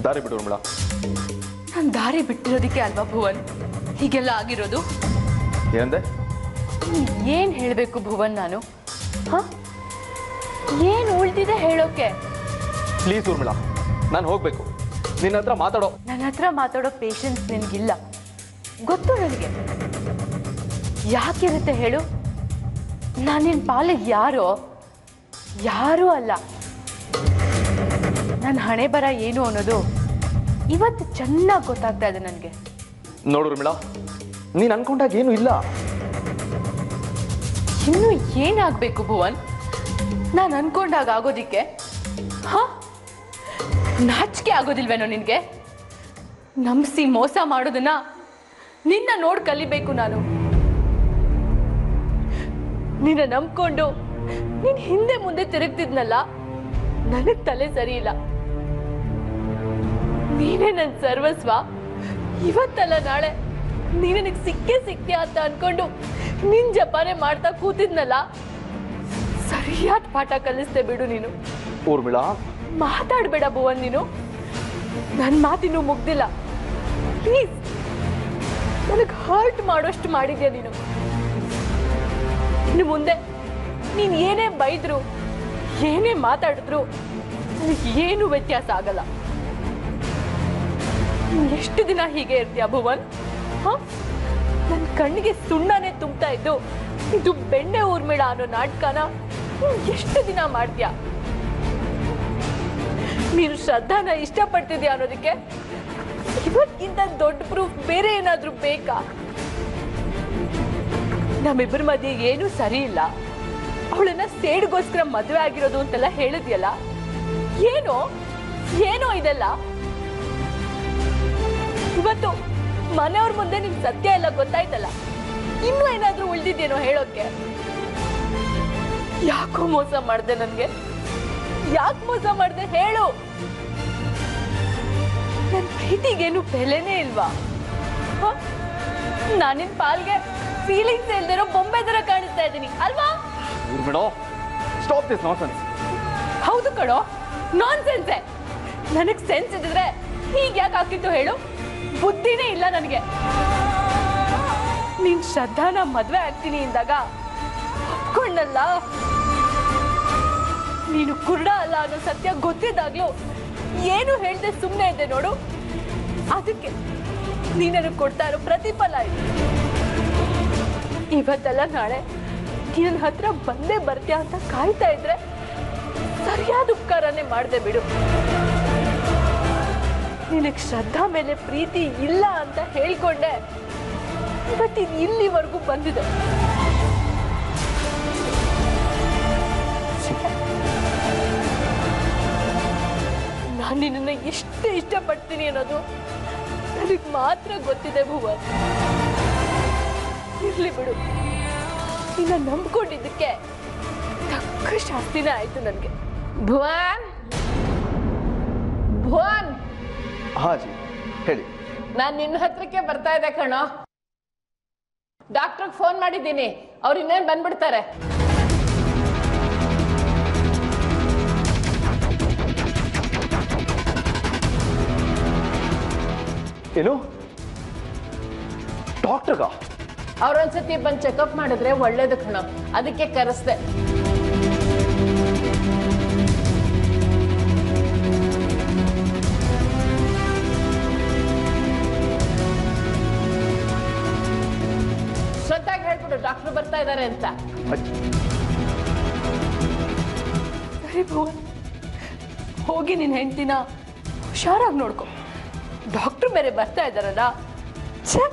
ದಾರಿ ಬಿಡು ಊರ್ಮಿಳಾ. ನಾನು ದಾರಿ ಬಿಟ್ಟಿರೋದಕ್ಕೆ ಅಲ್ವಾ ಭುವನ್ ಹೀಗೆಲ್ಲ ಆಗಿರೋದು? ಏನಂದೆ? ಏನ್ ಹೇಳ್ಬೇಕು ಭುವನ್ ನಾನು? ಏನ್ ಉಳ್ದಿದೆ ಹೇಳೋಕೆ? ಪ್ಲೀಸ್ ಊರ್ಮಿಳಾ, ನಾನು ಹೋಗ್ಬೇಕು. ನಿನ್ನ ಹತ್ರ ಮಾತಾಡೋ. ನನ್ನ ಹತ್ರ ಮಾತಾಡೋ ಪೇಷನ್ಸ್ ನಿನಗಿಲ್ಲ, ಗೊತ್ತು ನನಗೆ. ಯಾಕಿರುತ್ತೆ ಹೇಳು? ನಾನು ನಿನ್ನ ಪಾಲಿಗೆ ಯಾರೂ ಅಲ್ಲ. ನನ್ನ ಹಣೆ ಬರ ಏನು ಅನ್ನೋದು ಇವತ್ತು ಚೆನ್ನಾಗಿ ಗೊತ್ತಾಗ್ತಾ ಇದೆ ನನಗೆ. ನೋಡು ಊರ್ಮಿಳಾ, ನೀನು ಅನ್ಕೊಂಡಾಗ ಏನು ಇಲ್ಲ. ಇನ್ನು ಏನಾಗಬೇಕು ಭುವನ್ ನಾನು ಅನ್ಕೊಂಡಾಗ ಆಗೋದಿಕ್ಕೆ? ನಾಚಿಕೆ ಆಗೋದಿಲ್ವೇನೋ ನಿನಗೆ? ನಂಬಿಸಿ ಮೋಸ ಮಾಡೋದನ್ನ ನಿನ್ನ ನೋಡಿ ಕಲಿಬೇಕು ನಾನು. ನಿನ್ನ ನಂಬ್ಕೊಂಡು ನೀನ್ ಹಿಂದೆ ಮುಂದೆ ತಿರುಗ್ತಿದ್ನಲ್ಲ, ನನಗ್ ತಲೆ ಸರಿ ಇಲ್ಲ. ನೀನೇ ನನ್ನ ಸರ್ವಸ್ವ. ಇವತ್ತಲ್ಲ ನಾಳೆ ನೀ ನನಗೆ ಸಿಕ್ತೀಯ ಅಂತ ಅನ್ಕೊಂಡು ನಿನ್ ಜಪಾನೆ ಮಾಡ್ತಾ ಕೂತಿದ್ನಲ್ಲ, ಸರಿಯಾದ ಪಾಠ ಕಲಿಸ್ದೆ ಬಿಡು ನೀನು. ಊರ್ಮಿಳಾ, ಮಾತಾಡ್ಬೇಡ ಭುವನ್ ನೀನು. ನನ್ನ ಮಾತಿನ್ನೂ ಮುಗ್ದಿಲ್ಲ. ಪ್ಲೀಸ್, ನನಗೆ ಹರ್ಟ್ ಮಾಡೋಷ್ಟು ಮಾಡಿದ್ಯಾ ನೀನು. ಇನ್ನು ಮುಂದೆ ನೀನ್ ಏನೇ ಬೈದ್ರು ಏನೇ ಮಾತಾಡಿದ್ರು ಏನು ವ್ಯತ್ಯಾಸ ಆಗಲ್ಲ. ಎಷ್ಟು ದಿನ ಹೀಗೆ ಇರ್ತೀಯ ಭುವನ್? ನನ್ನ ಕಣ್ಣಿಗೆ ಸುಣ್ಣನೆ ತುಂಬ್ತಾ ಇದ್ದು ಇದು ಬೆಣ್ಣೆ ಊರ್ಮಿಳಾ ಅನ್ನೋ ನಾಟಕನ ಎಷ್ಟು ದಿನ ಮಾಡ್ತೀಯ? ನೀನು ಶ್ರದ್ಧಾನ ಇಷ್ಟಪಡ್ತಿದ್ಯಾ ಅನ್ನೋದಕ್ಕೆ ಇವತ್ತಿಂದ ದೊಡ್ಡ ಪ್ರೂಫ್ ಬೇರೆ ಏನಾದ್ರೂ ಬೇಕಾ? ನಮ್ಮಿಬ್ಬರ ಮಧ್ಯೆ ಏನೂ ಸರಿ ಇಲ್ಲ, ಅವಳನ್ನ ಸೇಡ್ಗೋಸ್ಕರ ಮದುವೆ ಆಗಿರೋದು ಅಂತೆಲ್ಲ ಹೇಳಿದ್ಯಲ್ಲ, ಏನೋ ಇದೆಲ್ಲ. ಇವತ್ತು ಮನೆಯವ್ರ ಮುಂದೆ ನಿಮ್ ಸತ್ಯ ಎಲ್ಲ ಗೊತ್ತಾಯ್ತಲ್ಲ, ಇನ್ನೂ ಏನಾದ್ರೂ ಉಳ್ದಿದ್ದೇನೋ ಹೇಳೋಕೆ? ಯಾಕೋ ಮೋಸ ಮಾಡ್ದೆ ನನ್ಗೆ? ಯಾಕೆ ಮೋಸ ಮಾಡ್ದೆ ಹೇಳು? ನನ್ ಪ್ರೀತಿಗೇನು ಬೆಲೆನೇ ಇಲ್ವಾ? ನಾನಿನ್ ಪಾಲ್ಗೆ ಫೀಲಿಂಗ್ಸ್ ಇಲ್ದಿರೋ ಬೊಂಬೆ ತರ ಕಾಣಿಸ್ತಾ ಇದ್ದೀನಿ ಅಲ್ವಾ? Stop this nonsense. ಹೌದು ಕಣೋ, ನಾನ್ಸೆನ್ಸೆ. ನನಗ್ ಸೆನ್ಸ್ ಇದ್ರೆ ಹೀಗೆ ಯಾಕೆ ಆಗ್ತಿತ್ತು ಹೇಳು? ಬುದ್ಧಿನೇ ಇಲ್ಲ ನನಗೆ. ನೀನ್ ಶ್ರದ್ಧಾನ ಮದ್ವೆ ಆಗ್ತೀನಿ ಇಂದಾಗ ಒಪ್ಕೊಂಡಲ್ಲ, ನೀನು ಕುರುಡ ಅಲ್ಲ ಅನ್ನೋ ಸತ್ಯ ಗೊತ್ತಿದ್ದಾಗ್ಲೂ ಏನು ಹೇಳ್ದೆ ಸುಮ್ಮನೆ ಇದ್ದೆ ನೋಡು. ಅದಕ್ಕೆ ನೀ ನನಗೆ ಕೊಡ್ತಾ ಇರೋ ಪ್ರತಿಫಲ ಇದು. ಇವತ್ತಲ್ಲ ನಾಳೆ ನನ್ನ ಹತ್ರ ಬಂದೇ ಬರ್ತೀಯ ಅಂತ ಕಾಯ್ತಾ ಇದ್ರೆ ಸರಿಯಾದ ಉಪಕಾರನೇ ಮಾಡದೆ ಬಿಡು. ನಿನಗೆ ಶ್ರದ್ಧಾ ಮೇಲೆ ಪ್ರೀತಿ ಇಲ್ಲ ಅಂತ ಹೇಳ್ಕೊಂಡೆ ಇವತ್ತಿನ ಇಲ್ಲಿವರೆಗೂ ಬಂದಿದೆ. ನಾನು ನಿನ್ನನ್ನು ಎಷ್ಟು ಇಷ್ಟಪಡ್ತೀನಿ ಅನ್ನೋದು ನನಗೆ ಮಾತ್ರ ಗೊತ್ತಿದೆ ಭುವನ್. ಇರ್ಲಿ ಬಿಡು, ನಿನ್ನ ನಂಬ್ಕೊಂಡಿದ್ದಕ್ಕೆ ತಕ್ಕ ಶಾಸ್ತಿನೇ ಆಯ್ತು ನನಗೆ. ಭುವನ್, ಭುವನ್. ಹಾಜಿ ಹೇಳಿ. ನಾನು ನಿನ್ನ ಹತ್ರಕ್ಕೆ ಬರ್ತಾ ಇದ್ದೆ ಕಣೋ. ಡಾಕ್ಟರ್ಗೆ ಫೋನ್ ಮಾಡಿದ್ದೀನಿ, ಅವ್ರು ಇನ್ನೇನು ಬಂದ್ಬಿಡ್ತಾರೆ. ಏನು ಡಾಕ್ಟರ್ಗ? ಅವ್ರೊಂದ್ಸತಿ ಬಂದು ಚೆಕಪ್ ಮಾಡಿದ್ರೆ ಒಳ್ಳೇದು ಕಣೋ, ಅದಕ್ಕೆ ಕರೆಸ್ದೆ. ಶ್ರದ್ಧಾಗೆ ಹೇಳ್ಬಿಡು ಡಾಕ್ಟರ್ ಬರ್ತಾ ಇದ್ದಾರೆ ಅಂತ. ಸರಿ ಭುವನ್, ಹೋಗಿ ನಿನ್ನ ಹೆಂಡ್ತಿನ ಹುಷಾರಾಗಿ ನೋಡ್ಕೊ. ಡಾಕ್ಟರ್ ಬೇರೆ ಬರ್ತಾ ಇದ್ದಾರಲ್ಲ. ಛೆ,